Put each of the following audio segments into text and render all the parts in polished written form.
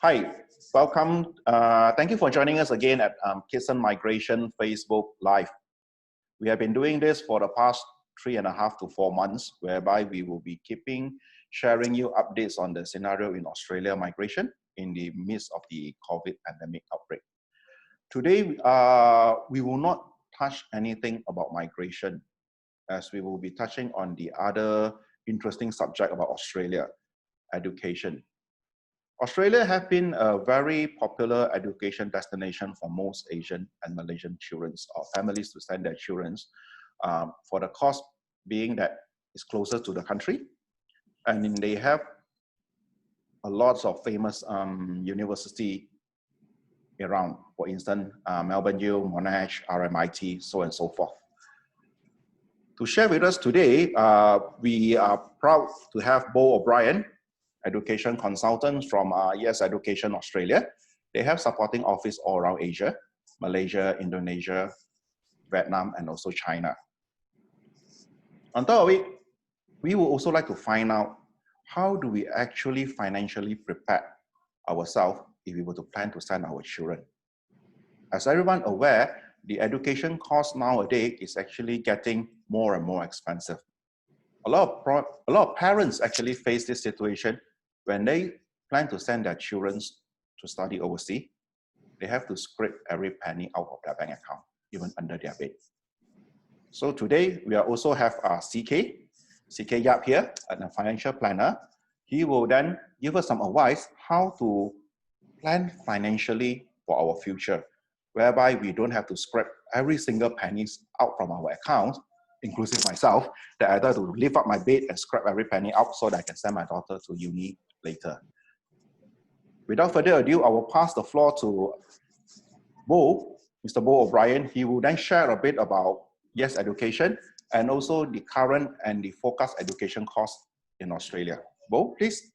Hi, welcome. Thank you for joining us again at Kids and Migration Facebook Live. We have been doing this for the past 3.5 to 4 months, whereby we will be sharing you updates on the scenario in Australia migration in the midst of the COVID pandemic outbreak. Today, we will not touch anything about migration, as we will be touching on the other interesting subject about Australia, education. Australia has been a very popular education destination for most Asian and Malaysian children or families to send their children for the cost being that it's closer to the country. And they have a lot of famous university around, for instance, Melbourne U, Monash, RMIT, so on and so forth. To share with us today, we are proud to have Bo O'Brien, Education Consultant from Yes Education Australia. They have supporting office all around Asia, Malaysia, Indonesia, Vietnam, and also China. On top of it, we would also like to find out how do we actually financially prepare ourselves if we were to plan to send our children. As everyone aware, the education cost nowadays is actually getting more and more expensive. A lot of parents actually face this situation when they plan to send their children to study overseas. They have to scrape every penny out of their bank account, even under their bed. So today, we also have CK Yap here, a financial planner. He will then give us some advice how to plan financially for our future, whereby we don't have to scrape every single penny out from our account, inclusive myself, that I have to lift up my bed and scrap every penny out so that I can send my daughter to uni later. Without further ado, I will pass the floor to Mr. Bo O'Brien. He will then share a bit about Yes Education and also the current and the forecast education costs in Australia. Bo, please.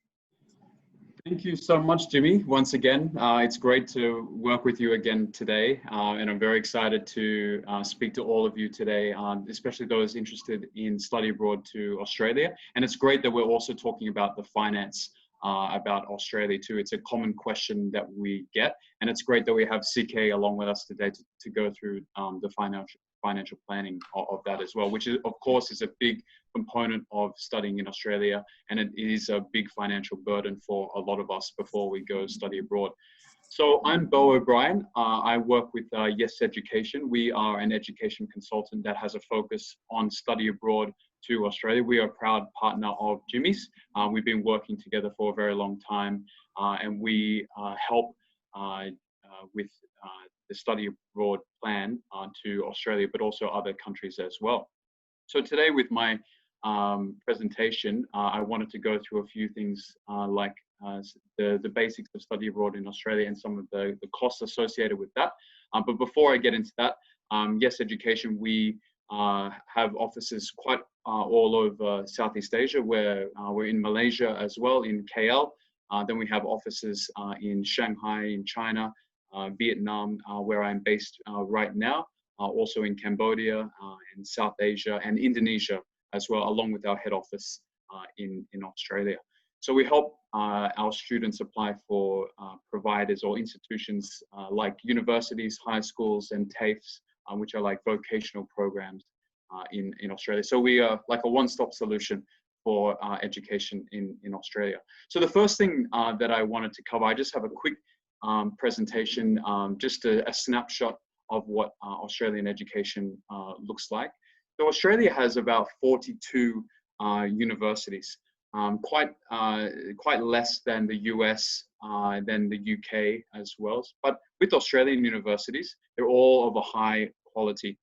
Thank you so much, Jimmy. Once again, it's great to work with you again today, and I'm very excited to speak to all of you today, especially those interested in study abroad to Australia. And it's great that we're also talking about the finance about Australia too. It's a common question that we get, and it's great that we have CK along with us today to go through the financial planning of that as well, which is, of course, is a big component of studying in Australia, and it is a big financial burden for a lot of us before we go study abroad. So I'm Bo O'Brien. I work with Yes Education. We are an education consultant that has a focus on study abroad to Australia. We are a proud partner of Jimmy's. We've been working together for a very long time, and we help with the study abroad plan to Australia, but also other countries as well. So today with my presentation, I wanted to go through a few things like the basics of study abroad in Australia and some of the costs associated with that. But before I get into that, Yes Education, we have offices quite all over Southeast Asia, where we're in Malaysia as well, in KL. Then we have offices in Shanghai, in China, Vietnam, where I'm based right now, also in Cambodia, in South Asia, and Indonesia as well, along with our head office in Australia. So we help our students apply for providers or institutions like universities, high schools, and TAFEs, which are like vocational programs in Australia. So we are like a one-stop solution for education in Australia. So the first thing that I wanted to cover, I just have a quick presentation, just a snapshot of what Australian education looks like. So Australia has about 42 universities, quite less than the US, than the UK as well. But with Australian universities, they're all of a high quality.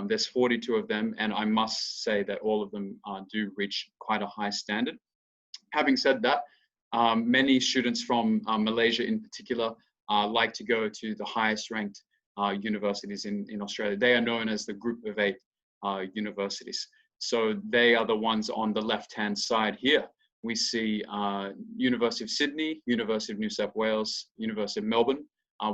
There's 42 of them, and I must say that all of them do reach quite a high standard. Having said that, many students from Malaysia in particular like to go to the highest ranked universities in Australia. They are known as the Group of 8 universities. So they are the ones on the left-hand side here. We see University of Sydney, University of New South Wales, University of Melbourne,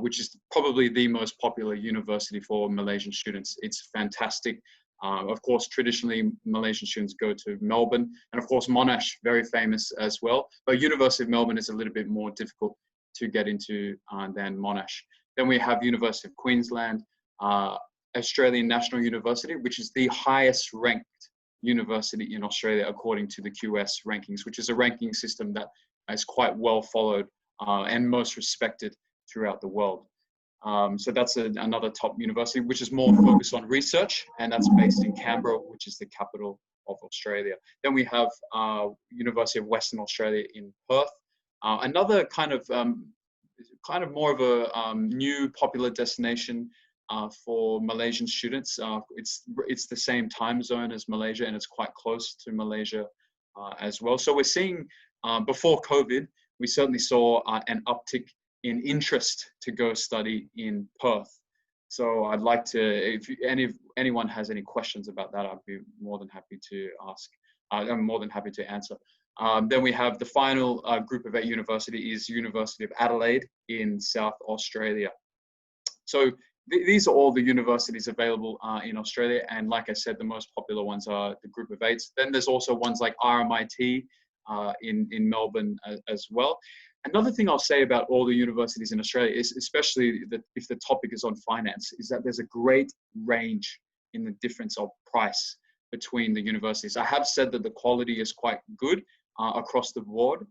which is probably the most popular university for Malaysian students. It's fantastic. Of course, traditionally, Malaysian students go to Melbourne, and of course, Monash, very famous as well. But University of Melbourne is a little bit more difficult to get into than Monash. Then we have University of Queensland, Australian National University, which is the highest ranked university in Australia according to the QS rankings, which is a ranking system that is quite well followed and most respected throughout the world. So that's another top university, which is more focused on research, and that's based in Canberra, which is the capital of Australia. Then we have University of Western Australia in Perth, another kind of more of a new popular destination for Malaysian students. It's the same time zone as Malaysia, and it's quite close to Malaysia as well. So we're seeing, before COVID, we certainly saw an uptick in interest to go study in Perth. So I'd like to, if anyone has any questions about that, I'd be more than happy to ask. I'm more than happy to answer. Then we have the final group of 8 university is University of Adelaide in South Australia. So these are all the universities available in Australia. And like I said, the most popular ones are the group of 8s. Then there's also ones like RMIT in Melbourne as well. Another thing I'll say about all the universities in Australia is, especially if the topic is on finance, is that there's a great range in the difference of price between the universities. I have said that the quality is quite good across the board,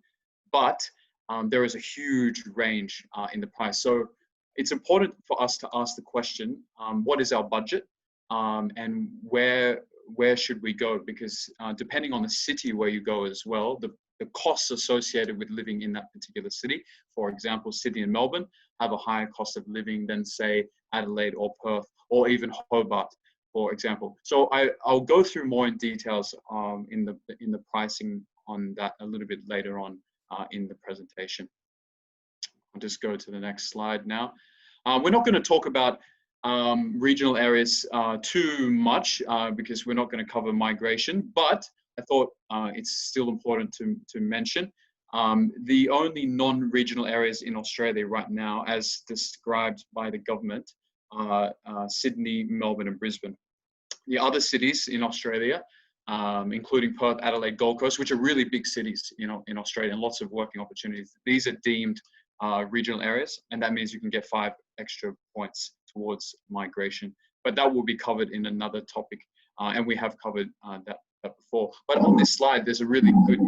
but there is a huge range in the price. So it's important for us to ask the question, what is our budget and where should we go? Because depending on the city where you go as well, the costs associated with living in that particular city, for example, Sydney and Melbourne have a higher cost of living than, say, Adelaide or Perth or even Hobart, for example. So I'll go through more in details in the pricing on that a little bit later on in the presentation. I'll just go to the next slide now. We're not going to talk about regional areas too much because we're not going to cover migration, but I thought it's still important to mention the only non-regional areas in Australia right now, as described by the government, are Sydney, Melbourne, and Brisbane. The other cities in Australia, including Perth, Adelaide, Gold Coast, which are really big cities, in Australia, and lots of working opportunities. These are deemed regional areas, and that means you can get 5 extra points towards migration. But that will be covered in another topic, and we have covered that before. But on this slide, there's a really good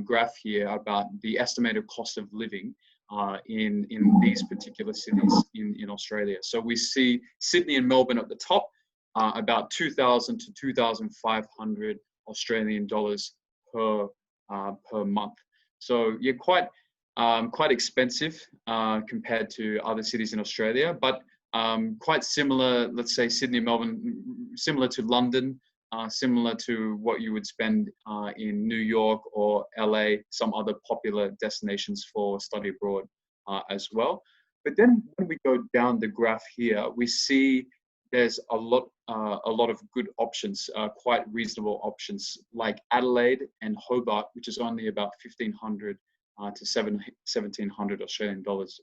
graph here about the estimated cost of living in these particular cities in Australia. So we see Sydney and Melbourne at the top, about 2,000 to 2,500 Australian dollars per month. So you're quite expensive compared to other cities in Australia, but quite similar, let's say Sydney, Melbourne, similar to London, similar to what you would spend in New York or LA, some other popular destinations for study abroad as well. But then when we go down the graph here, we see there's a lot of good options, quite reasonable options, like Adelaide and Hobart, which is only about 1,500 to 1,700 Australian dollars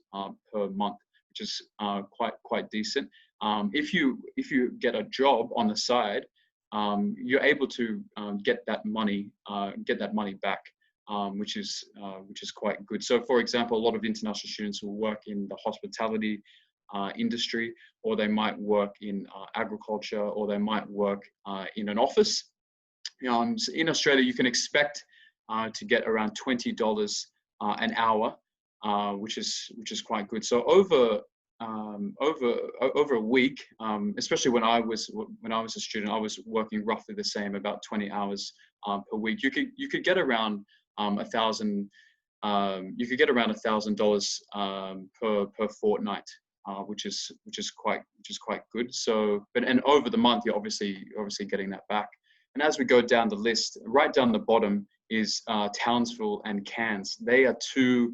per month, which is quite decent. If you get a job on the side, you're able to get that money back, which is quite good. So, for example, a lot of international students will work in the hospitality industry, or they might work in agriculture, or they might work in an office. In Australia, you can expect to get around $20 an hour, which is quite good. So over a week, especially when I was a student, I was working roughly the same, about 20 hours per week. You could get around $1,000. You could get around $1,000 per fortnight, which is quite good. So, and over the month, you're obviously getting that back. And as we go down the list, right down the bottom is Townsville and Cairns. They are 2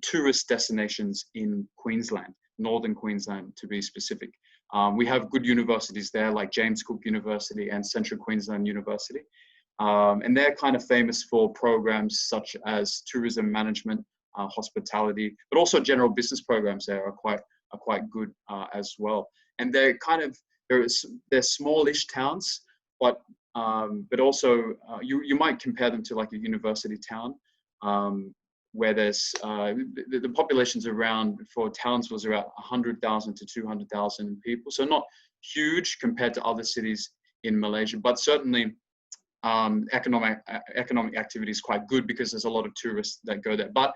tourist destinations in Queensland, Northern Queensland to be specific. We have good universities there, like James Cook University and Central Queensland University. And they're kind of famous for programs such as tourism management, hospitality, but also general business programs there are quite good as well. And they're they're smallish towns, but also you might compare them to like a university town. where there's the population's around, for Townsville, is around 100,000 to 200,000 people. So not huge compared to other cities in Malaysia, but certainly economic activity is quite good because there's a lot of tourists that go there. But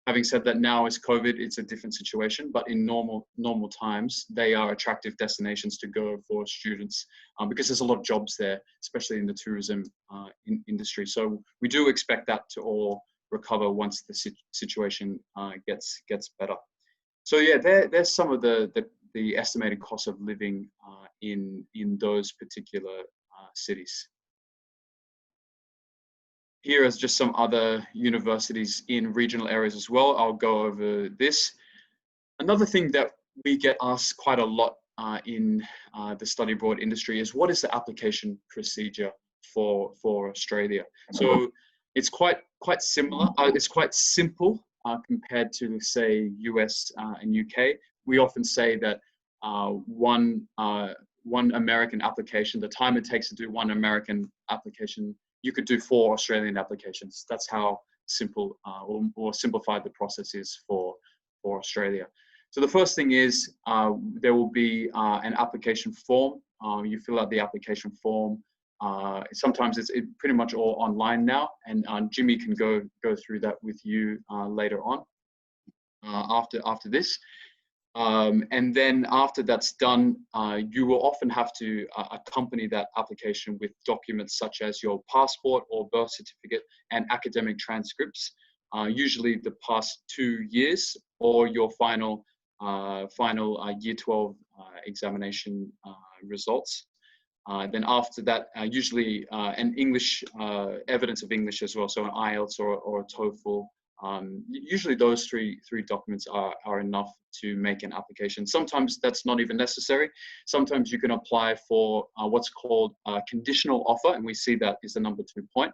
having said that, now is COVID, it's a different situation. But in normal times, they are attractive destinations to go for students because there's a lot of jobs there, especially in the tourism industry. So we do expect that to all recover once the situation gets better. So yeah, there's some of the estimated cost of living in those particular cities. Here is just some other universities in regional areas as well. I'll go over this. Another thing that we get asked quite a lot in the study abroad industry is, what is the application procedure for Australia? So it's quite similar. It's quite simple compared to, say, US and UK. We often say that one American application, the time it takes to do one American application, you could do 4 Australian applications. That's how simple or simplified the process is for Australia. So the first thing is there will be an application form. You fill out the application form. Sometimes it's pretty much all online now, and Jimmy can go through that with you later on after this. And then after that's done, you will often have to accompany that application with documents such as your passport or birth certificate and academic transcripts, usually the past 2 years, or your final year 12 examination results. Then after that, usually an English, evidence of English as well, so an IELTS or a TOEFL. Usually those three documents are enough to make an application. Sometimes that's not even necessary. Sometimes you can apply for what's called a conditional offer, and we see that is the number 2 point.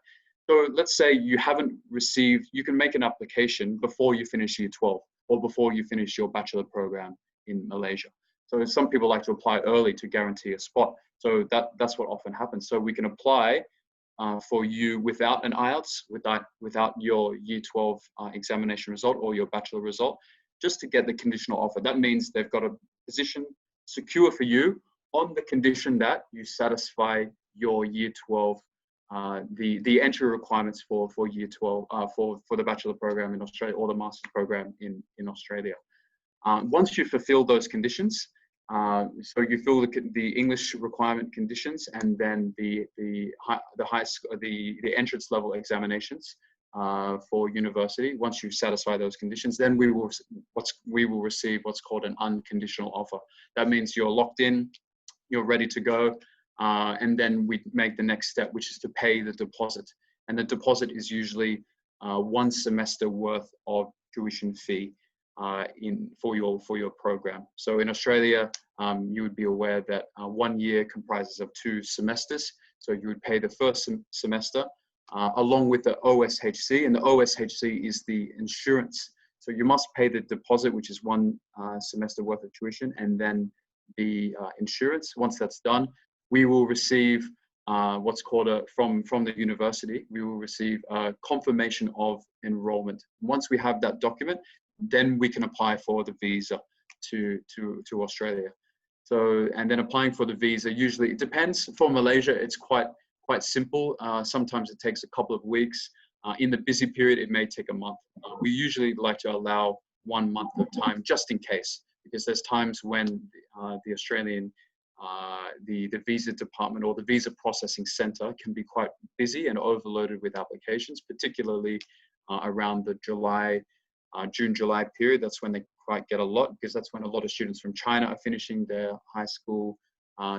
So let's say you haven't received, you can make an application before you finish year 12 or before you finish your bachelor program in Malaysia. So some people like to apply early to guarantee a spot. So that's what often happens. So we can apply for you without an IELTS, without your year 12 examination result or your bachelor result, just to get the conditional offer. That means they've got a position secure for you on the condition that you satisfy your year 12, the entry requirements for year 12, for the bachelor program in Australia or the master's program in Australia. Once you fulfill those conditions, so you fill the English requirement conditions, and then the entrance level examinations for university. Once you satisfy those conditions, then we will receive what's called an unconditional offer. That means you're locked in, you're ready to go, and then we make the next step, which is to pay the deposit. And the deposit is usually 1 semester worth of tuition fee for your program. So in Australia, you would be aware that 1 year comprises of 2 semesters. So you would pay the first semester along with the OSHC, and the OSHC is the insurance. So you must pay the deposit, which is 1 semester worth of tuition, and then the insurance. Once that's done, we will receive what's called from the university, we will receive a confirmation of enrollment. Once we have that document, then we can apply for the visa to Australia. So, and then applying for the visa, usually it depends. For Malaysia, it's quite simple. Sometimes it takes a couple of weeks. In the busy period, it may take a month. We usually like to allow 1 month of time just in case, because there's times when the Australian the visa department or the visa processing center can be quite busy and overloaded with applications, particularly around the June-July period. That's when they quite get a lot, because that's when a lot of students from China are finishing their high school.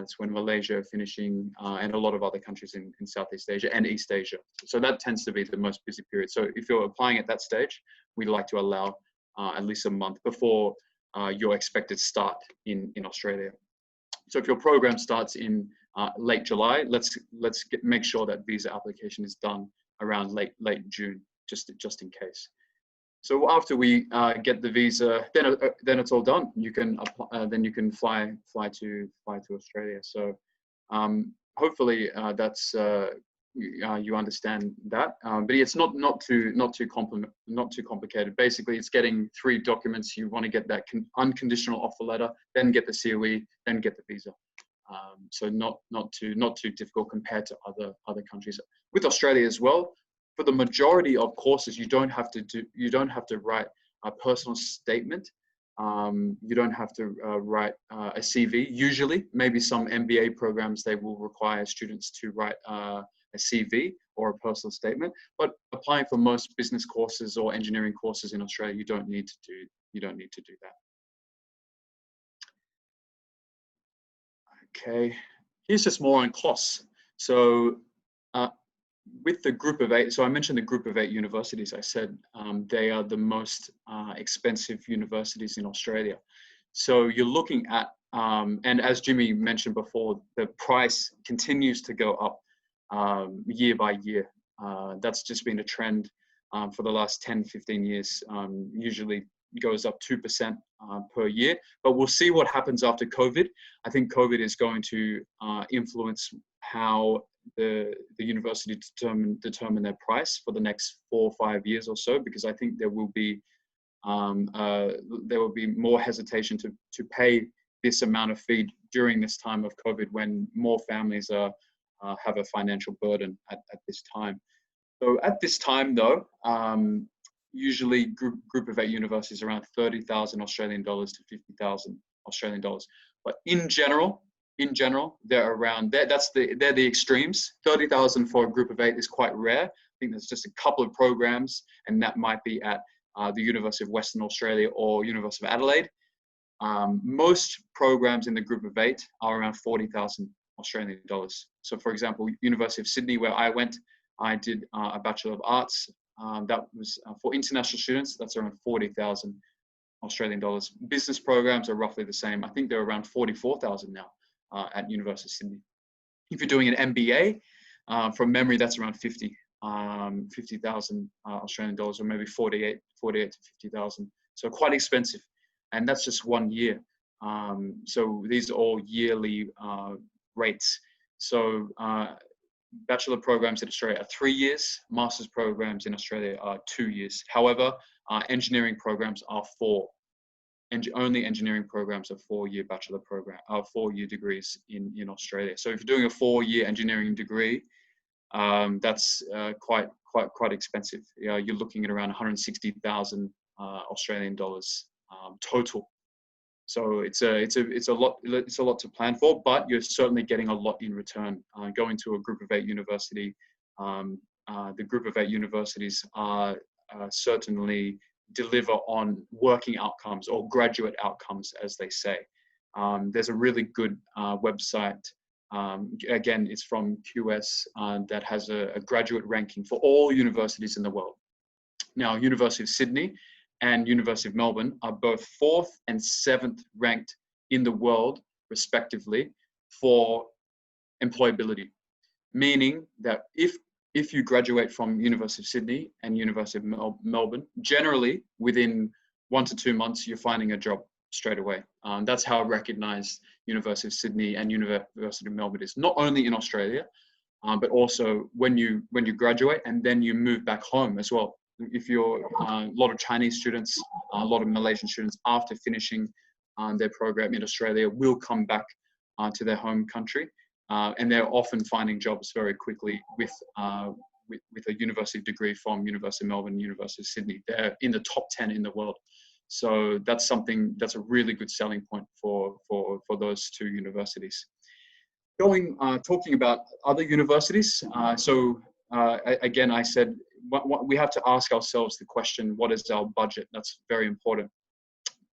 It's when Malaysia are finishing, and a lot of other countries in Southeast Asia and East Asia. So that tends to be the most busy period. So if you're applying at that stage, we'd like to allow at least a month before your expected start in Australia. So if your program starts in late July, let's make sure that visa application is done around late June, just in case. So after we get the visa, then it's all done. You can then you can fly to Australia. So hopefully that's you understand that. But it's not too complicated. Basically, it's getting 3 documents. You want to get that unconditional offer letter, then get the COE, then get the visa. So not too difficult compared to other countries. With Australia as well, for the majority of courses, you don't have to write a personal statement. You don't have to write a CV. Usually, maybe some MBA programs, they will require students to write a CV or a personal statement. But applying for most business courses or engineering courses in Australia, you don't need to do that. Okay, here's just more on costs. So with the group of 8, so I mentioned the group of 8 universities. I said they are the most expensive universities in Australia. So you're looking at, and as Jimmy mentioned before, the price continues to go up year by year. That's just been a trend for the last 10, 15 years. Usually goes up 2% per year, but we'll see what happens after COVID. I think COVID is going to influence how the university determine their price for the next 4 or 5 years or so, because I think there will be more hesitation to pay this amount of fee during this time of COVID, when more families have a financial burden at this time. So at this time though, usually group of 8 universities around 30,000 Australian dollars to 50,000 Australian dollars. But in general, they're around there. They're the extremes. 30,000 for a group of 8 is quite rare. I think there's just a couple of programs, and that might be at the University of Western Australia or University of Adelaide. Most programs in the group of 8 are around 40,000 Australian dollars. So for example, University of Sydney, where I went, I did a Bachelor of Arts. That was for international students. That's around 40,000 Australian dollars. Business programs are roughly the same. I think they're around 44,000 now at University of Sydney. If you're doing an MBA, from memory, that's around 50,000 Australian dollars, or maybe 48 to 50,000. So quite expensive, and that's just 1 year. So these are all yearly rates. So bachelor programs in Australia are 3 years. Master's programs in Australia are 2 years. However, engineering programs are 4. Only engineering programs are 4-year bachelor program, 4-year degrees in Australia. So if you're doing a 4-year engineering degree, that's quite expensive. You're looking at around 160,000 Australian dollars total. So it's a lot to plan for, but you're certainly getting a lot in return. Going to a group of 8 university, the group of 8 universities are certainly deliver on working outcomes or graduate outcomes, as they say. There's a really good website. Again, it's from QS that has a graduate ranking for all universities in the world. Now, University of Sydney and University of Melbourne are both 4th and 7th ranked in the world, respectively, for employability. Meaning that if you graduate from University of Sydney and University of Melbourne, generally within 1 to 2 months, you're finding a job straight away. That's how recognized University of Sydney and University of Melbourne is, not only in Australia, but also when you graduate and then you move back home as well. If you're a lot of Chinese students, a lot of Malaysian students, after finishing their program in Australia, will come back to their home country, and they're often finding jobs very quickly with a university degree from University of Melbourne, University of Sydney. They're in the top 10 in the world. So that's a really good selling point for those 2 universities. Talking about other universities. Again, I said, we have to ask ourselves the question, what is our budget? That's very important.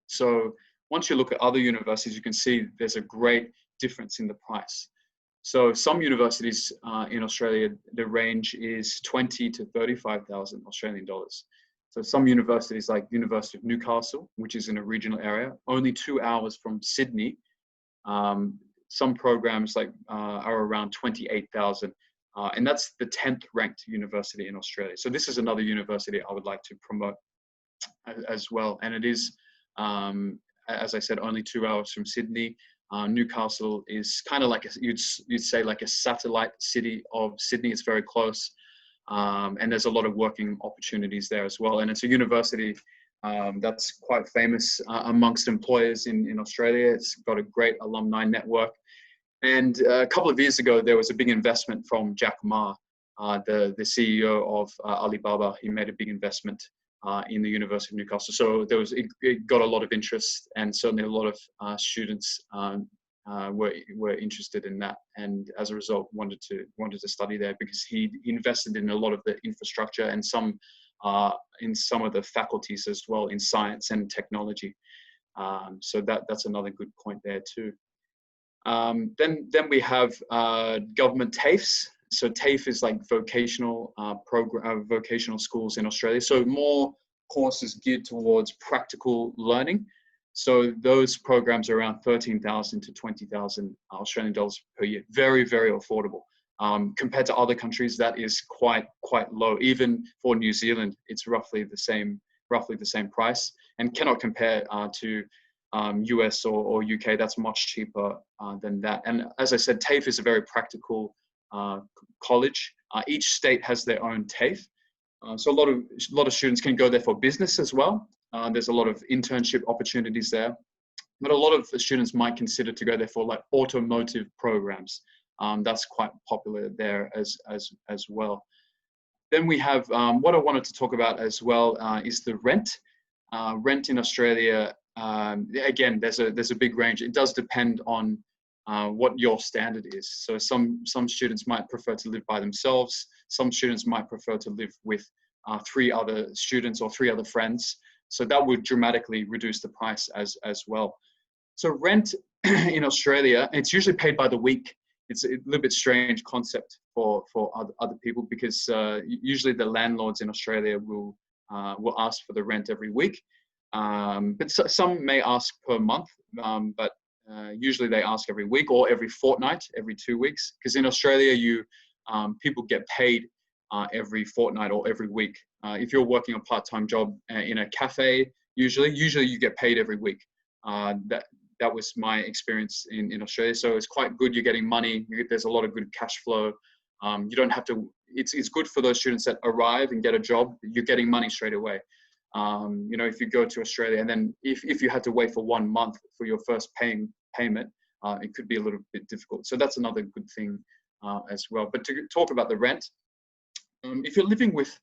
So once you look at other universities, you can see there's a great difference in the price. So some universities in Australia, the range is 20 to 35,000 Australian dollars. So some universities like University of Newcastle, which is in a regional area, only 2 hours from Sydney. Some programs are around 28,000. And that's the 10th ranked university in Australia. So this is another university I would like to promote as well. And it is, as I said, only 2 hours from Sydney. Newcastle is kind of like you'd say like a satellite city of Sydney. It's very close, and there's a lot of working opportunities there as well. And it's a university that's quite famous amongst employers in Australia. It's got a great alumni network. And a couple of years ago, there was a big investment from Jack Ma, the CEO of Alibaba. He made a big investment in the University of Newcastle. So it got a lot of interest, and certainly a lot of students were interested in that, and as a result wanted to study there, because he invested in a lot of the infrastructure and in some of the faculties as well in science and technology. So that's another good point there too. Then we have government TAFEs. So TAFE is like vocational vocational schools in Australia. So more courses geared towards practical learning. So those programs are around 13,000 to 20,000 Australian dollars per year. Very, very affordable. Compared to other countries, that is quite low. Even for New Zealand, it's roughly the same price, and cannot compare to US or UK. That's much cheaper than that. And as I said, TAFE is a very practical college. Each state has their own TAFE. So a lot of students can go there for business as well. There's a lot of internship opportunities there, but a lot of the students might consider to go there for like automotive programs. That's quite popular there as well. Then we have what I wanted to talk about as well is the rent. Rent in Australia, again, there's a big range. It does depend on what your standard is. So some students might prefer to live by themselves. Some students might prefer to live with 3 other students or 3 other friends. So that would dramatically reduce the price as well. So rent in Australia, it's usually paid by the week. It's a little bit strange concept for other people, because usually the landlords in Australia will ask for the rent every week. But some may ask per month, but usually they ask every week or every fortnight, every 2 weeks. Because in Australia, people get paid every fortnight or every week. If you're working a part-time job in a cafe, usually you get paid every week. That was my experience in Australia. So it's quite good. You're getting money. There's a lot of good cash flow. You don't have to. It's good for those students that arrive and get a job. You're getting money straight away. If you go to Australia and then if you had to wait for 1 month for your first payment, it could be a little bit difficult. So that's another good thing as well. But to talk about the rent, if you're living with,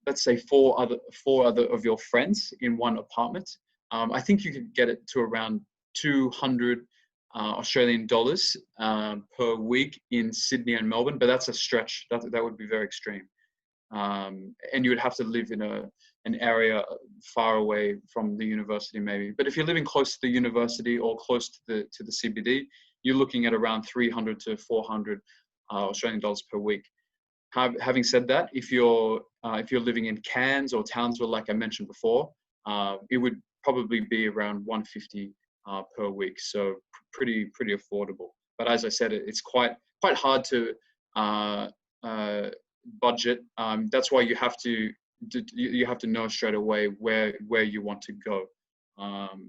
let's say 4 other of your friends in one apartment, I think you could get it to around 200 Australian dollars per week in Sydney and Melbourne, but that's a stretch. That would be very extreme. And you would have to live in an area far away from the university maybe. But if you're living close to the university or close to the CBD, you're looking at around 300 to 400 Australian dollars per week. Having said that, if you're living in Cairns or Townsville, like I mentioned before, it would probably be around 150 per week. So pretty affordable. But as I said, it's quite hard to budget. That's why you have to know straight away where you want to go.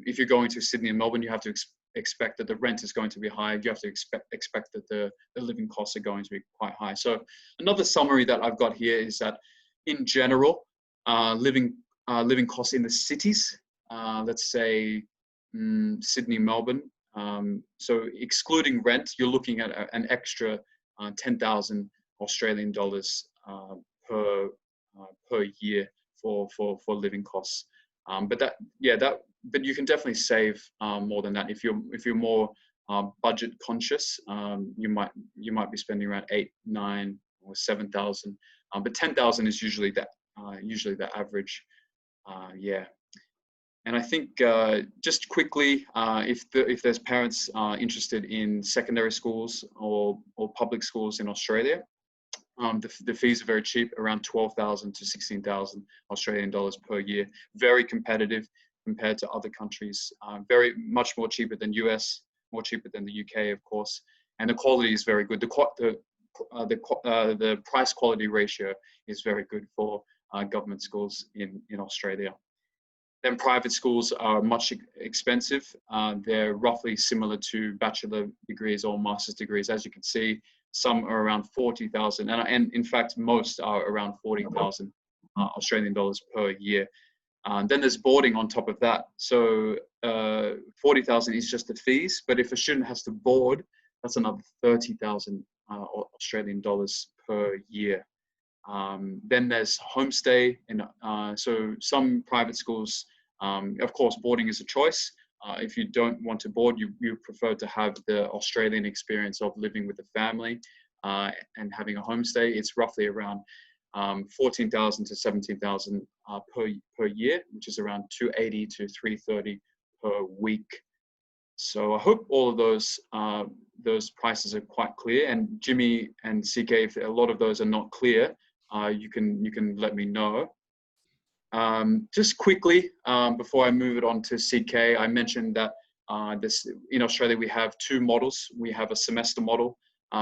If you're going to Sydney and Melbourne, you have to expect that the rent is going to be high. You have to expect that the living costs are going to be quite high. So another summary that I've got here is that in general, living costs in the cities, let's say Sydney, Melbourne. So excluding rent, you're looking at an extra 10,000 Australian dollars per year for living costs. But you can definitely save more than that if you're more budget conscious. You might be spending around 8, 9, or 7,000. But 10,000 is usually the average. And I think just quickly, if there's parents interested in secondary schools or public schools in Australia, the fees are very cheap, around 12,000 to 16,000 Australian dollars per year. Very competitive compared to other countries. Very much more cheaper than US, more cheaper than the UK, of course. And the quality is very good. The price quality ratio is very good for government schools in Australia. Then private schools are much expensive. They're roughly similar to bachelor degrees or master's degrees. As you can see, some are around 40,000, and in fact, most are around 40,000 Australian dollars per year. Then there's boarding on top of that. So 40,000 is just the fees, but if a student has to board, that's another 30,000 Australian dollars per year. Then there's homestay, and so some private schools, of course, boarding is a choice. If you don't want to board, you prefer to have the Australian experience of living with a family and having a homestay. It's roughly around 14,000 to 17,000 per year, which is around 280 to 330 per week. So I hope all of those prices are quite clear. And Jimmy and CK, if a lot of those are not clear, you can let me know. Just quickly, before I move it on to CK, I mentioned that in Australia we have two models. We have a semester model.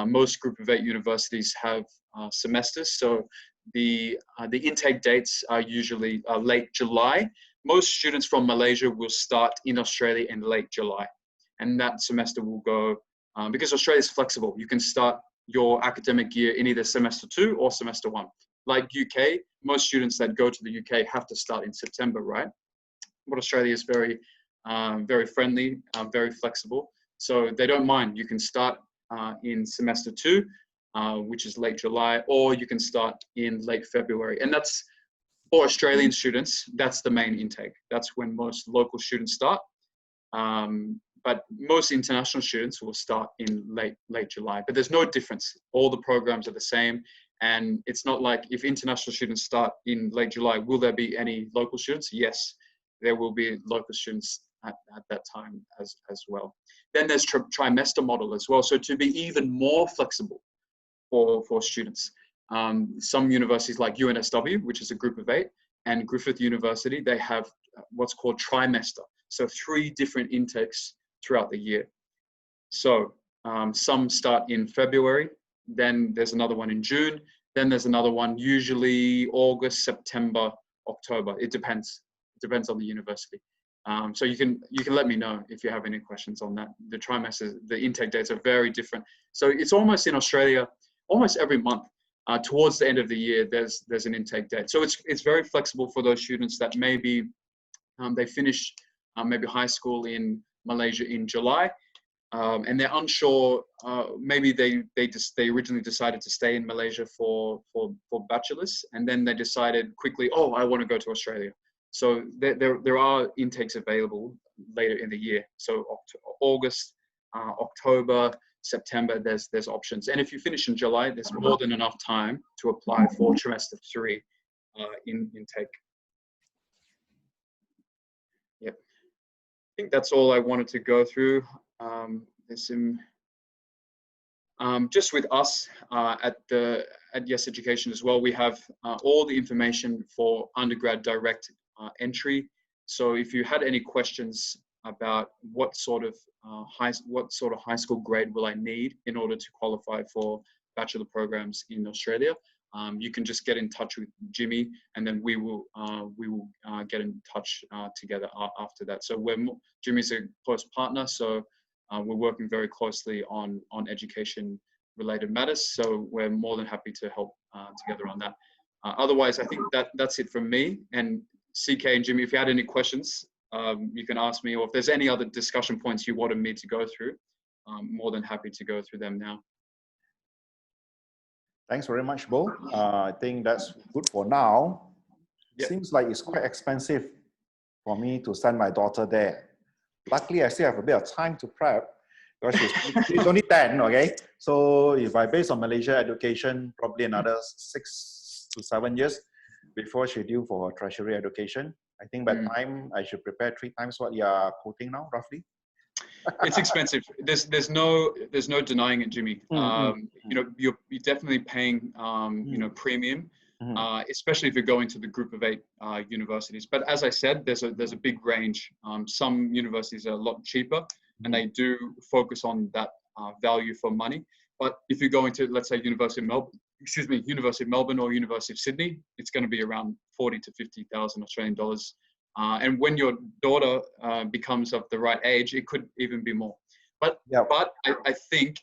Most Group of 8 universities have semesters, so the intake dates are usually late July. Most students from Malaysia will start in Australia in late July, and that semester will go, because Australia is flexible. You can start your academic year in either semester 2 or semester 1. Like UK, most students that go to the UK have to start in September, right? But Australia is very, very friendly, very flexible. So they don't mind. You can start in semester 2, which is late July, or you can start in late February. And that's for Australian students, that's the main intake. That's when most local students start. But most international students will start in late July. But there's no difference. All the programs are the same. And it's not like if international students start in late July, will there be any local students? Yes, there will be local students at that time as well. Then there's trimester model as well. So to be even more flexible for students. Some universities like UNSW, which is a Group of 8, and Griffith University, they have what's called trimester. So 3 different intakes throughout the year. So some start in February, then there's another one in June, then there's another one usually August, September, October. It depends. It depends on the university. So you can let me know if you have any questions on that. The trimesters, the intake dates are very different. So it's almost in Australia, almost every month. Towards the end of the year, there's an intake date. So it's very flexible for those students that maybe they finish maybe high school in Malaysia in July, and they're unsure. Maybe they originally decided to stay in Malaysia for bachelors, and then they decided quickly, oh, I want to go to Australia. So there are intakes available later in the year. So August, October, September, there's options. And if you finish in July, there's more than enough time to apply for trimester 3 in intake. Yep. I think that's all I wanted to go through. There's some, just with us at Yes Education as well, we have all the information for undergrad direct entry. So if you had any questions about what sort of high school grade will I need in order to qualify for bachelor programs in Australia, you can just get in touch with Jimmy, and then we will get in touch together after that. So Jimmy's a close partner, so we're working very closely on education related matters. So we're more than happy to help together on that. Otherwise, I think that's it from me. And CK and Jimmy, if you had any questions, you can ask me, or if there's any other discussion points you wanted me to go through, I'm more than happy to go through them now. Thanks very much, Bo. I think that's good for now. Yep. Seems like it's quite expensive for me to send my daughter there. Luckily, I still have a bit of time to prep because she's only 10, okay? So if I base on Malaysia education, probably another 6 to 7 years before she due for her tertiary education. I think by the time I should prepare 3 times what you are quoting now, roughly. It's expensive. There's no denying it, Jimmy. You know, you're definitely paying you know, premium, especially if you're going to the Group of 8 universities. But as I said, there's a big range. Some universities are a lot cheaper, and they do focus on that value for money. But if you're going to, let's say, University of Melbourne or University of Sydney, it's going to be around 40 to 50,000 Australian dollars And when your daughter becomes of the right age, it could even be more. But Yeah. but I think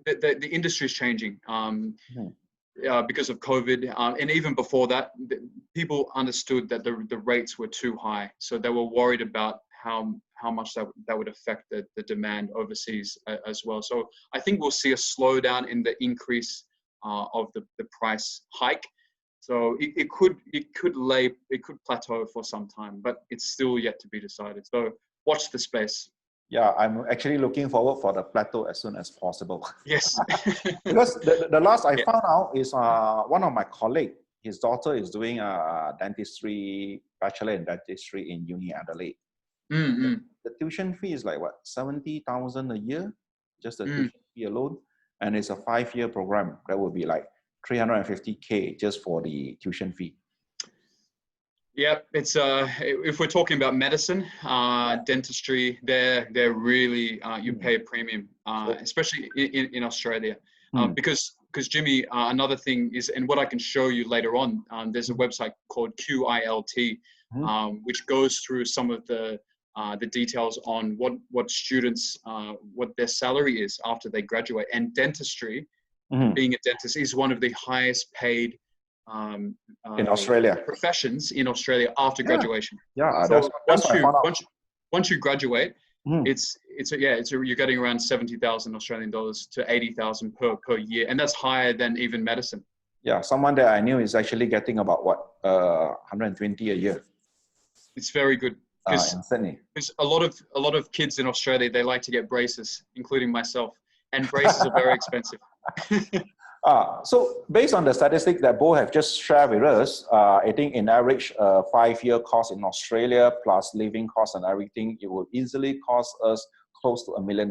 the industry is changing because of COVID, and even before that, people understood that the rates were too high, so they were worried about how much that would affect the demand overseas as well. So I think we'll see a slowdown in the increase of the price hike. So it could plateau for some time, but it's still yet to be decided. So watch the space. Yeah, I'm actually looking forward for the plateau as soon as possible. Yes. Because the last I Yeah. found out is one of my colleague, his daughter is doing a dentistry, bachelor in dentistry in Uni Adelaide. The tuition fee is like what, 70,000 a year, just the tuition fee alone, and it's a 5-year program. That would be like 350K just for the tuition fee. Yeah, it's if we're talking about medicine, dentistry, they're really you pay a premium, especially in Australia, because Jimmy, another thing is, and what I can show you later on, there's a website called QILT, which goes through some of the details on what students what their salary is after they graduate, and dentistry, being a dentist, is one of the highest paid in Australia professions in Australia after graduation. Yeah, so that's what I found out. once you graduate, you're getting around 70,000 Australian dollars to 80,000 per year, and that's higher than even medicine. Yeah, someone that I knew is actually getting about what 120 a year. It's very good because in Sydney. a lot of kids in Australia, they like to get braces, including myself, and braces are very expensive. So based on the statistics that Bo have just shared with us, I think in average 5-year course in Australia plus living costs and everything, it will easily cost us close to R1 million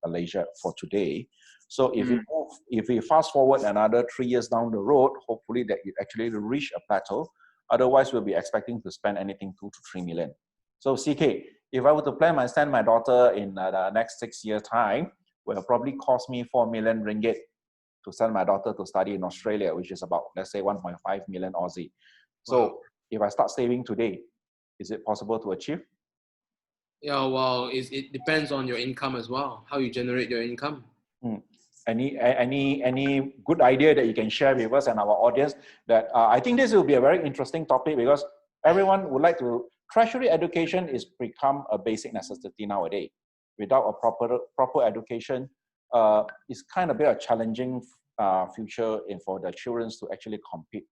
Malaysia for today. So if we fast forward another 3 years down the road, hopefully that it actually will reach a plateau. Otherwise, we'll be expecting to spend anything 2 to 3 million. So CK, if I were to plan and send my daughter in the next 6 years time, will probably cost me 4 million ringgit to send my daughter to study in Australia, which is about, let's say, 1.5 million Aussie. So if I start saving today, is it possible to achieve? Yeah, well, it depends on your income as well, how you generate your income. Any good idea that you can share with us and our audience? That I think this will be a very interesting topic, because everyone would like to, tertiary education is become a basic necessity nowadays. Without a proper education, it's kind of a challenging future for the children to actually compete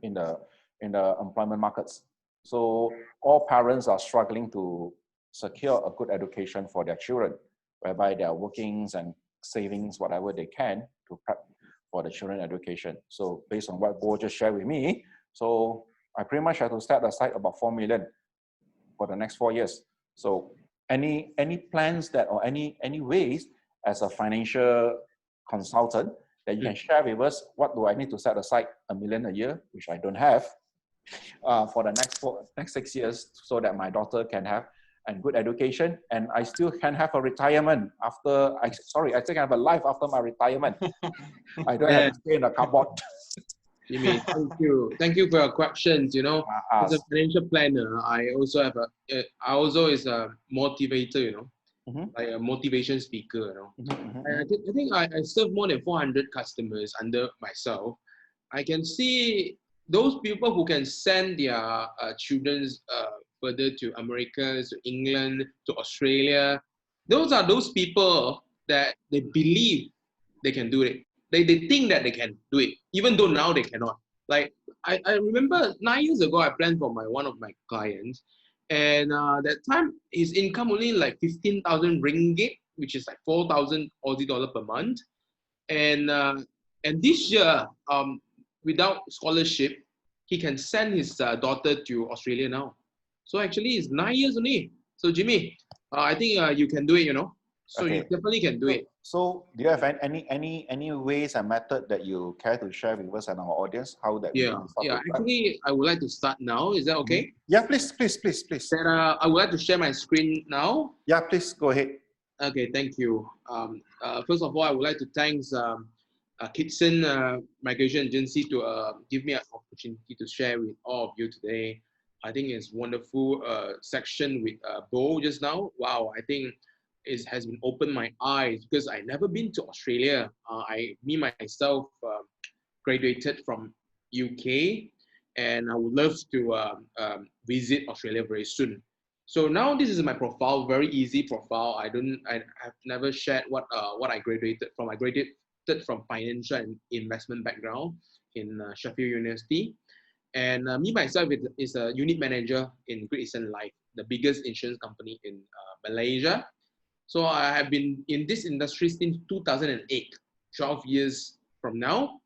in the employment markets. So all parents are struggling to secure a good education for their children, whereby they are workings and savings whatever they can to prep for the children education. So based on what Bo just shared with me, so I pretty much have to set aside about 4 million for the next 4 years. So any plans that, or any ways as a financial consultant that you can share with us, what do I need to set aside $1 million a year, which I don't have, for the next 6 years, so that my daughter can have a good education and I still can have a retirement after, I still can have a life after my retirement. I don't have to stay in a cupboard. Jimmy, thank you for your questions. You know, as a financial planner, I also have I also is a motivator, you know, like a motivation speaker, you know. And I think I serve more than 400 customers under myself. I can see those people who can send their children further to America, to England, to Australia. Those are those people that they believe they can do it. They think that they can do it, even though now they cannot. Like I remember 9 years ago, I planned for one of my clients, and that time his income only like 15,000 ringgit, which is like 4,000 Aussie dollar per month, and this year, without scholarship, he can send his daughter to Australia now. So actually, it's 9 years only. So Jimmy, I think you can do it. You know. So you definitely can do it. So do you have any ways and method that you care to share with us and our audience? How that we can start? Actually, I would like to start now. Is that okay? Yeah, please. Then I would like to share my screen now. Yeah, please go ahead. Okay, thank you. First of all, I would like to thank Kitson Migration Agency to give me an opportunity to share with all of you today. I think it's wonderful section with Bo just now. Wow, I think it has been opened my eyes because I never been to Australia. Me myself graduated from UK, and I would love to visit Australia very soon. So now this is my profile, very easy profile. I have never shared what I graduated from. I graduated from financial and investment background in Sheffield University. And me myself is a unit manager in Great Eastern Life, the biggest insurance company in Malaysia. So I have been in this industry since 2008, 12 years from now.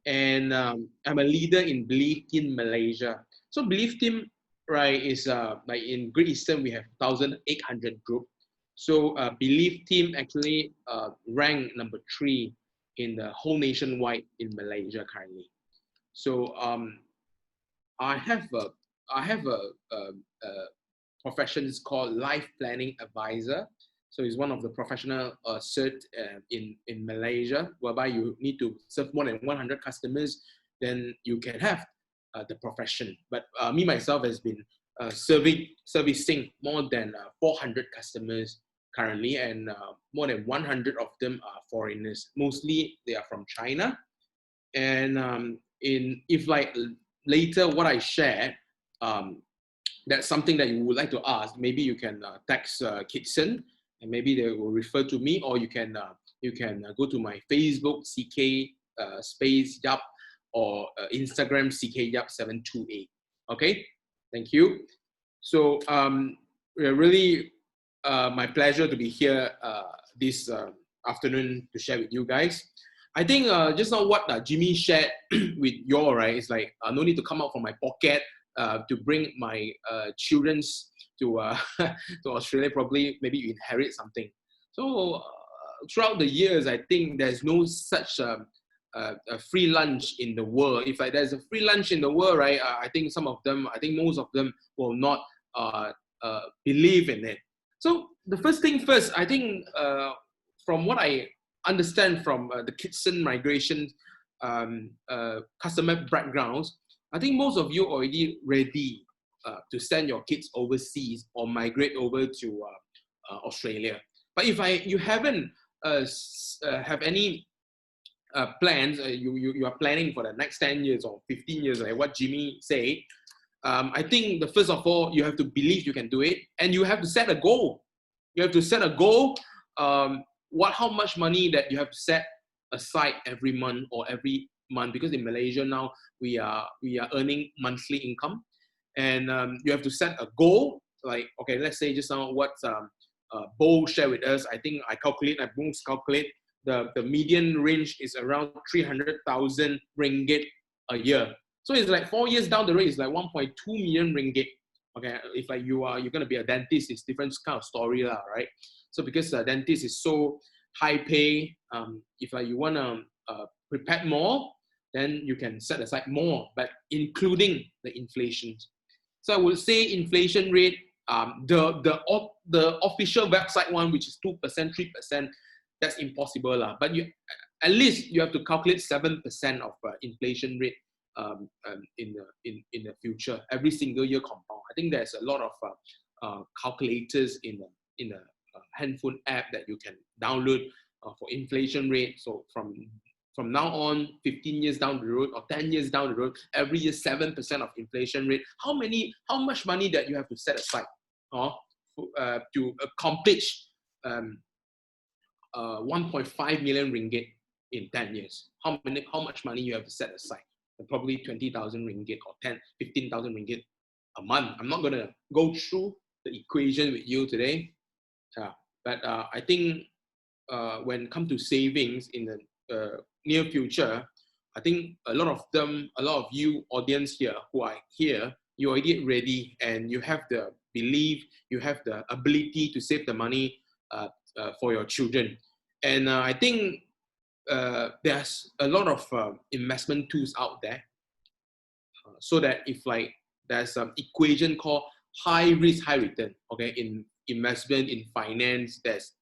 And I'm a leader in Believe Team Malaysia. So Believe Team, right, is like in Great Eastern, we have 1,800 group. So Believe Team actually ranked number 3 in the whole nationwide in Malaysia currently. So I have a profession is called Life Planning Advisor. So it's one of the professional cert in Malaysia, whereby you need to serve more than 100 customers, then you can have the profession. But me myself has been servicing more than 400 customers currently, and more than 100 of them are foreigners. Mostly they are from China. And if like later what I share, that's something that you would like to ask, maybe you can text Kitson, and maybe they will refer to me, or you can go to my Facebook CK space Yap, or Instagram CK Yap 728. Okay, thank you. So really my pleasure to be here this afternoon to share with you guys. I think just now what Jimmy shared with you all, right, it's like no need to come out from my pocket to bring my children's to to Australia. Probably maybe you inherit something. So throughout the years, I think there's no such a free lunch in the world. If like there's a free lunch in the world, right, I think most of them will not believe in it. So the first thing first, I think from what I understand from the Kitson migration customer backgrounds, I think most of you already ready to send your kids overseas or migrate over to Australia. But if you haven't have any plans, you are planning for the next 10 years or 15 years, like what Jimmy said, I think the first of all, you have to believe you can do it, and you have to set a goal. You have to set a goal. How much money that you have to set aside every month or every month, because in Malaysia now we are earning monthly income, and you have to set a goal. Like, okay, let's say just now what Bo shared with us. I think I calculate the median range is around 300,000 ringgit a year. So it's like 4 years down the road, it's like 1.2 million ringgit. Okay, if like you're gonna be a dentist, it's different kind of story lah, right? So because a dentist is so high pay, if like you wanna prepare more, then you can set aside more, but including the inflation. So I would say inflation rate, the official website one, which is 2%, 3%, that's impossible lah. But at least you have to calculate 7% of inflation rate in the future, every single year compound. I think there's a lot of calculators in the handphone app that you can download for inflation rate. So from now on, 15 years down the road or 10 years down the road, every year 7% of inflation rate. How much money that you have to set aside to accomplish 1.5 million ringgit in 10 years? How much money you have to set aside? Probably 20,000 ringgit or 15,000 ringgit a month. I'm not going to go through the equation with you today, but I think when it comes to savings in the near future, I think a lot of you audience here who are here, you already ready and you have the belief, you have the ability to save the money for your children. And I think there's a lot of investment tools out there, so that if like there's an equation called high risk, high return, okay, in investment, in finance, there's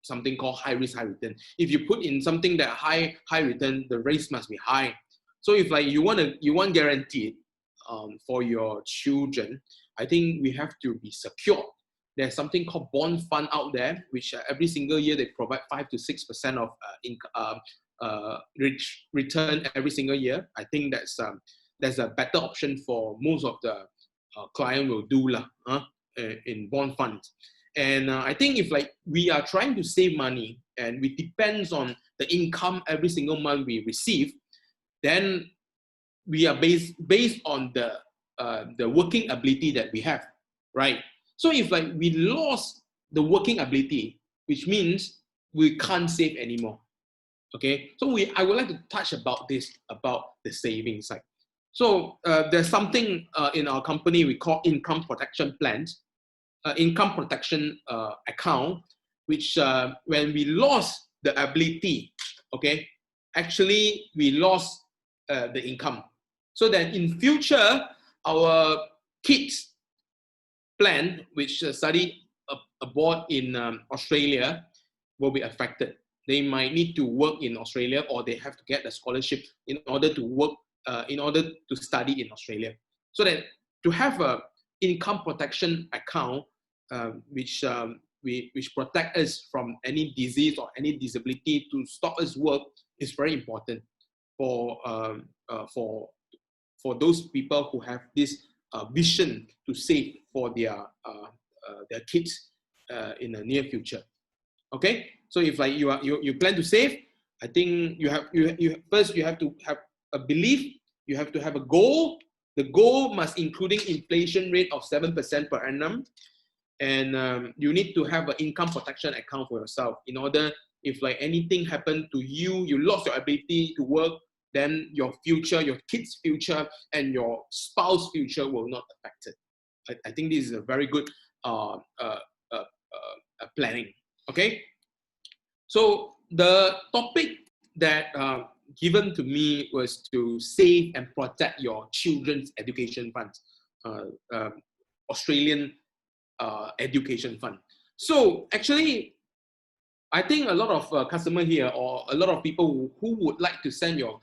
something called high risk, high return. If you put in something that high return, the risk must be high. So if like you want guaranteed for your children, I think we have to be secure. There's something called bond fund out there, which every single year they provide 5 to 6% of return every single year. I think that's a better option for most of the client will do in bond funds. And I think if like we are trying to save money and it depends on the income every single month we receive, then we are based on the working ability that we have, right? So if like we lost the working ability, which means we can't save anymore. Okay, so I would like to touch about the savings side. So there's something in our company we call income protection plans, income protection account, which when we lost the ability, okay, actually we lost the income. So that in future, our kids plan, which study abroad in Australia, will be affected. They might need to work in Australia, or they have to get a scholarship in order to work, in order to study in Australia. So that to have a income protection account, which protect us from any disease or any disability to stop us work, is very important for those people who have this vision to save for their kids in the near future. Okay, so if like you plan to save, I think you first have to have a belief. You have to have a goal. The goal must including inflation rate of 7% per annum, and you need to have an income protection account for yourself in order if like anything happened to you, you lost your ability to work, then your future, your kids' future, and your spouse' future will not affect it. I think this is a very good planning. Okay, so the topic that given to me was to save and protect your children's education funds, Australian education fund. So actually, I think a lot of customers here or a lot of people who would like to send your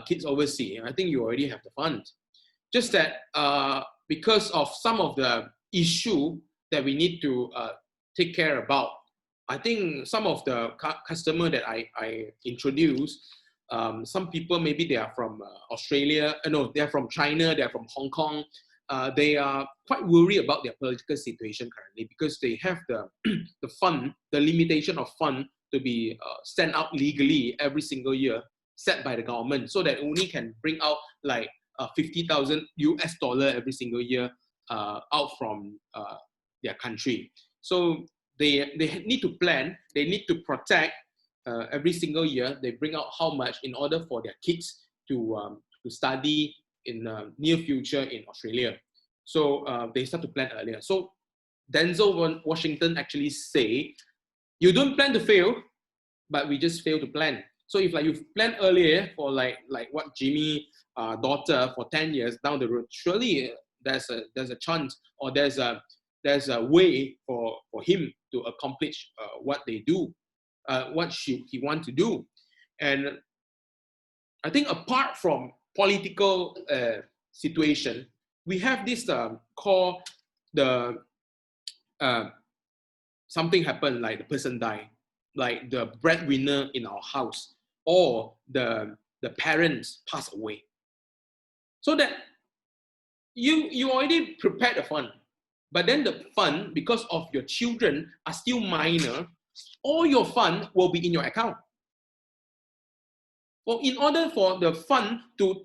kids overseas, I think you already have the fund. Just that because of some of the issue that we need to take care about, I think some of the customer that I introduced, some people maybe they are from Australia, no, they are from China, they are from Hong Kong. They are quite worried about their political situation currently because they have the fund, the limitation of fund to be sent out legally every single year set by the government, so that only can bring out like $50,000 US every single year out from their country. So they need to plan, they need to protect every single year. They bring out how much in order for their kids to study in the near future in Australia. So they start to plan earlier. So Denzel Washington actually say, you don't plan to fail, but we just fail to plan. So if like you've planned earlier for like what Jimmy daughter for 10 years down the road, surely there's a chance, or there's a way for him to accomplish what they do, what he want to do. And I think apart from political situation, we have this called the something happened, like the person died, like the breadwinner in our house, or the parents pass away. So that you already prepared the fund, but then the fund, because of your children are still minor, all your fund will be in your account. Well, in order for the fund to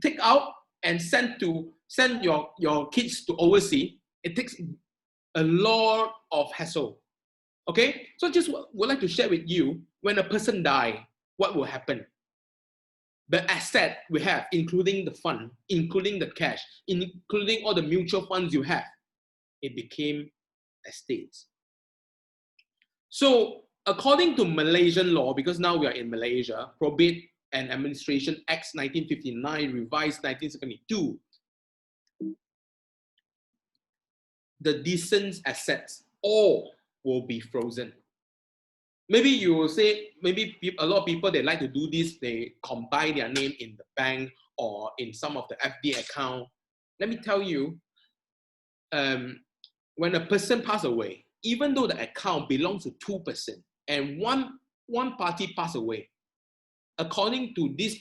take out and send your kids to overseas, it takes a lot of hassle. Okay, so just would like to share with you, when a person dies, what will happen? The asset we have, including the fund, including the cash, including all the mutual funds you have, it became estates. So according to Malaysian law, because now we are in Malaysia, Probate and Administration Act 1959, revised 1972, the decent assets all will be frozen. maybe you will say, maybe a lot of people, they like to do this, they combine their name in the bank or in some of the FD account. Let me tell you, when a person passes away, even though the account belongs to two persons and one party pass away, according to this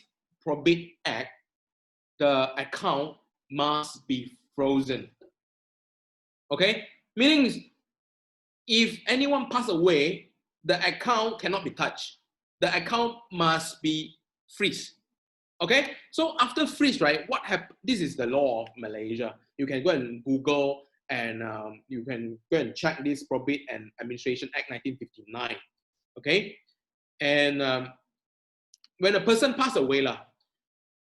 probate act, the account must be frozen. Okay? Meaning, if anyone pass away, the account cannot be touched. The account must be freeze. Okay? So after freeze, right, what happened? This is the law of Malaysia. You can go and Google and you can go and check this Probate and Administration Act 1959. Okay? And when a person pass away,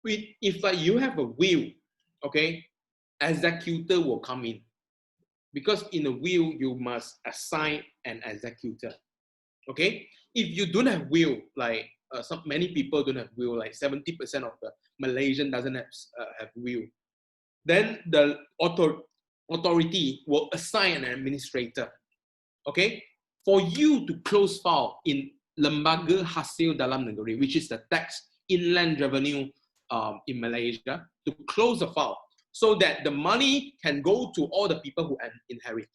if you have a will, okay, executor will come in. Because in a will, you must assign an executor. Okay? If you don't have will, like many people don't have will, like 70% of the Malaysian doesn't have will, then the authority will assign an administrator. Okay? For you to close file in Lembaga Hasil Dalam Negeri, which is the tax inland revenue in Malaysia, to close the file so that the money can go to all the people who inherit.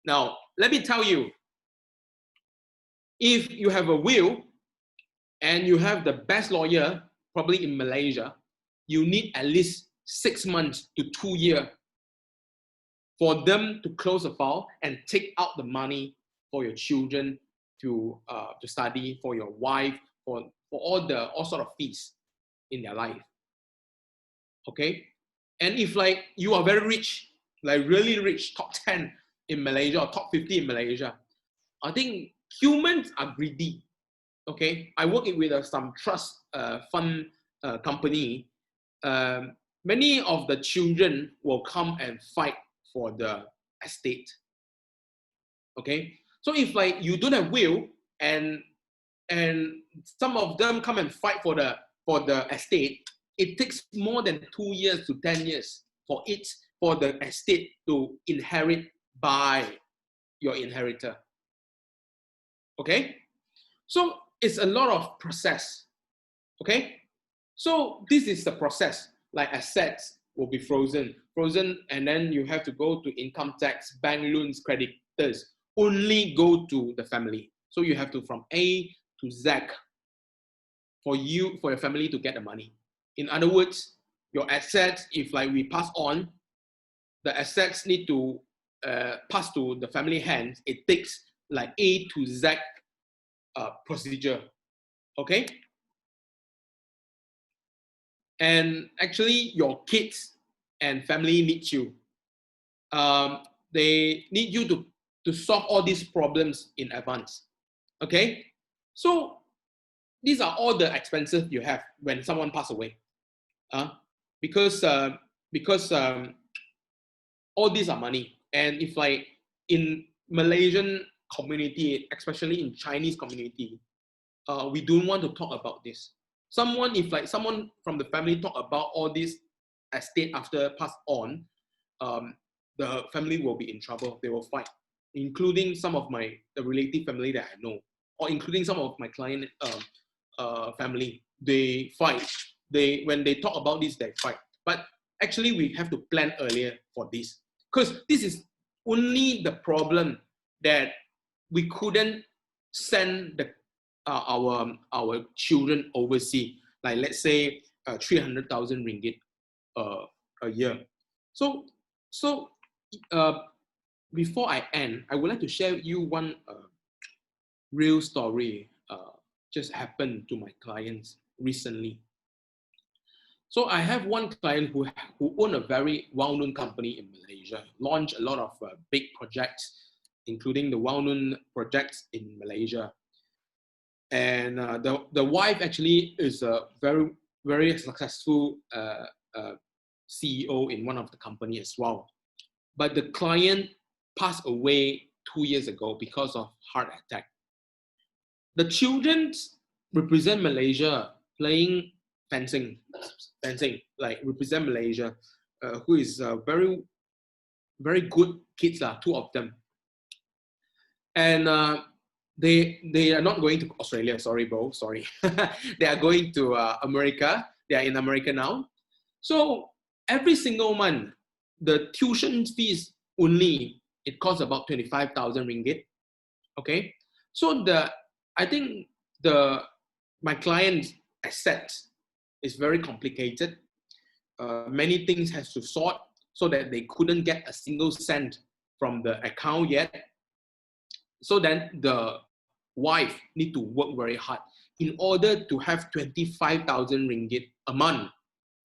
Now, let me tell you, if you have a will and you have the best lawyer, probably in Malaysia, you need at least 6 months to 2 years for them to close the file and take out the money for your children to study, for your wife, for all sort of fees in their life. Okay? And if like you are very rich, like really rich, top 10 in Malaysia or top 50 in Malaysia, I think humans are greedy. Okay? I work with some trust fund company. Many of the children will come and fight for the estate. Okay? So if like you don't have will and some of them come and fight for the estate, it takes more than 2 years to 10 years for the estate to inherit by your inheritor. Okay? So it's a lot of process. Okay? So this is the process. Like assets will be frozen, and then you have to go to income tax, bank loans, creditors, only go to the family. So you have to from A to Z for your family to get the money. In other words, your assets, if like we pass on, the assets need to pass to the family hands. It takes like A to Z procedure. Okay? And actually, your kids and family need you. They need you to solve all these problems in advance. Okay? So these are all the expenses you have when someone passes away. Because all these are money. And if like in Malaysian community, especially in Chinese community, we don't want to talk about this. If someone from the family talk about all this estate after passed on, the family will be in trouble. They will fight, including some of the relative family that I know, or including some of my client family. They fight. When they talk about this, they fight. But actually, we have to plan earlier for this, because this is only the problem that we couldn't send our children overseas, like let's say 300,000 ringgit a year. So before I end, I would like to share with you one real story just happened to my clients recently. So I have one client who owned a very well-known company in Malaysia, launched a lot of big projects, including the well-known projects in Malaysia. And the wife actually is a very, very successful CEO in one of the company as well. But the client passed away 2 years ago because of heart attack. The children represent Malaysia playing fencing, like represent Malaysia, who is very, very good kids, two of them. And they are not going to Australia. Sorry, bro. Sorry. They are going to America. They are in America now. So every single month, the tuition fees only, it costs about 25,000 ringgit. Okay. So I think my client's assets is very complicated. Many things has to sort so that they couldn't get a single cent from the account yet. So then the wife need to work very hard in order to have 25,000 ringgit a month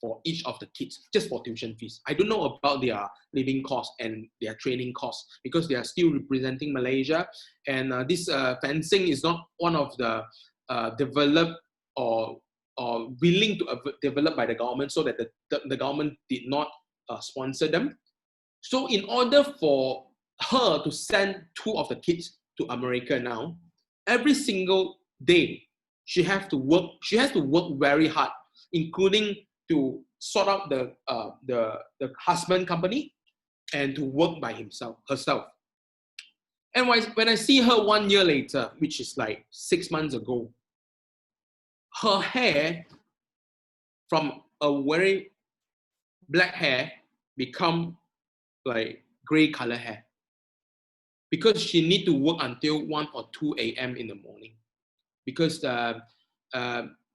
for each of the kids, just for tuition fees. I don't know about their living costs and their training costs because they are still representing Malaysia. And this fencing is not one of the developed or willing to develop by the government, so that the government did not sponsor them. So in order for her to send 2 of the kids to America now, every single day she has to work very hard, including to sort out the husband company and to work by herself. And when I see her 1 year later, which is like 6 months ago, her hair from a very black hair become like gray color hair, because she need to work until 1 or 2 a.m. in the morning, because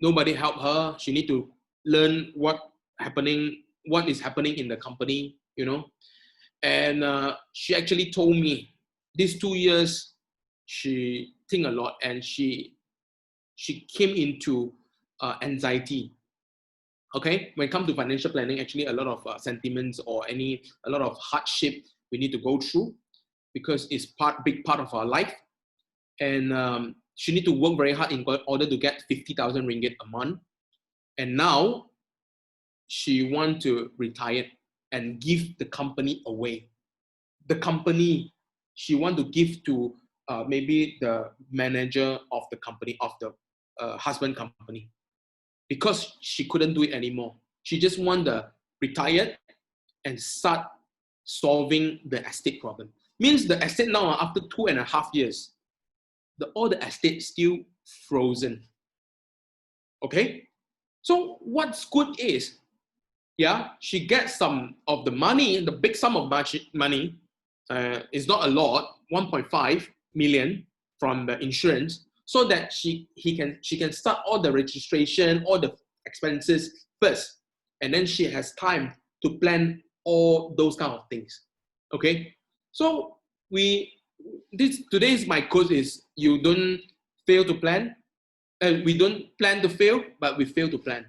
nobody help her. She need to learn what is happening in the company, you know. And she actually told me these 2 years she think a lot, and she came into anxiety. Okay, when it comes to financial planning, actually a lot of sentiments or a lot of hardship we need to go through, because it's big part of our life. And she need to work very hard in order to get 50,000 ringgit a month. And now she want to retire and give the company away. The company she want to give to maybe the manager of the company, of the husband company, because she couldn't do it anymore. She just want to retire and start solving the estate problem. Means the estate now, after 2.5 years, all the estate still frozen. Okay? So what's good is, yeah, she gets some of the money, the big sum of money, is not a lot, 1.5 million from the insurance, so that she can start all the registration, all the expenses first, and then she has time to plan all those kind of things. Okay, so today's my quote is, you don't fail to plan, we don't plan to fail, but we fail to plan.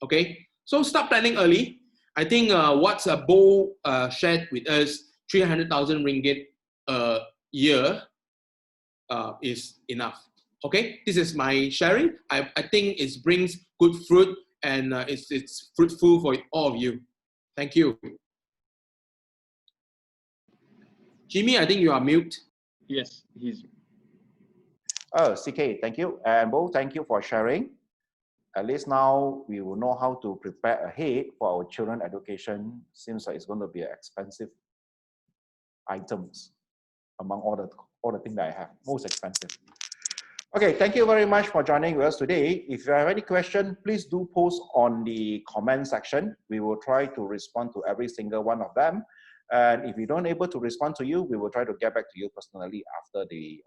Okay, so start planning early. I think what's Bo shared with us, 300,000 ringgit a year is enough. Okay, this is my sharing. I think it brings good fruit, and it's fruitful for all of you. Thank you. Jimmy, I think you are mute. Yes, he's. Oh, CK, thank you. And Bo, thank you for sharing. At least now we will know how to prepare ahead for our children education. Seems like it's going to be expensive items among all the things that I have, most expensive. Okay, thank you very much for joining us today. If you have any question, please do post on the comment section. We will try to respond to every single one of them. And if we don't able to respond to you, we will try to get back to you personally after the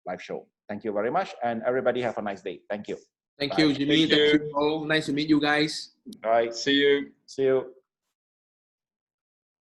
live show. Thank you very much, and everybody have a nice day. Thank you. Thank you, Jimmy. Thank you all. Nice to meet you guys. All right. See you. See you.